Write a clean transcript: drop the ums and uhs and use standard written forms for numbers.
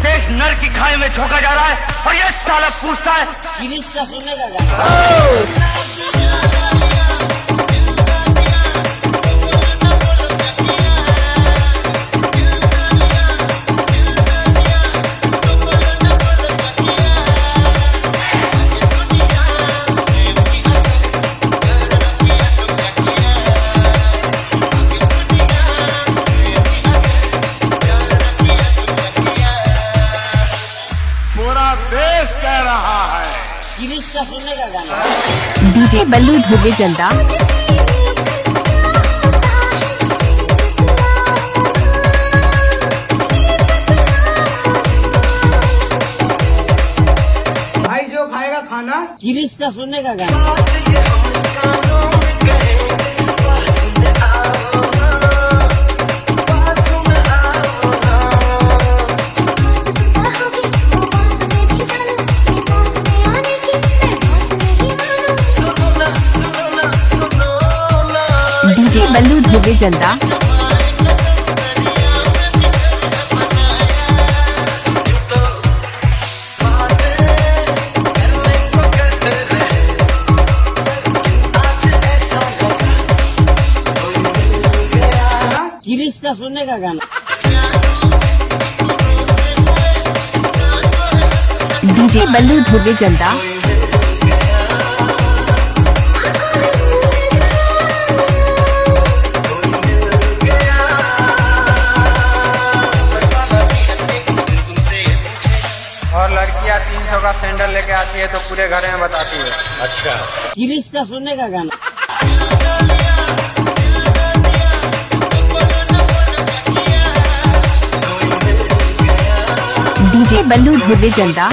देश नर की खाई में झोंका जा रहा है और ये साला पूछता है गिरीश का सुनने का गाना। पूरा देश कह रहा है गिरीश का सुनने का गाना। डीजे बल्लू धोबे जल्दा। भाई जो खाएगा खाना। गिरीश का सुनने का गाना। डीजे बल्लू धोबे जल्दा। गिरीश का सुनने का गाना। डीजे बल्लू धोबे जल्दा। और लड़कियां 300 का सैंडल लेके आती है तो पूरे घर में बताती है। अच्छा गिरीश का सुनने का गाना। डीजे बल्लू धोबे जल्दा।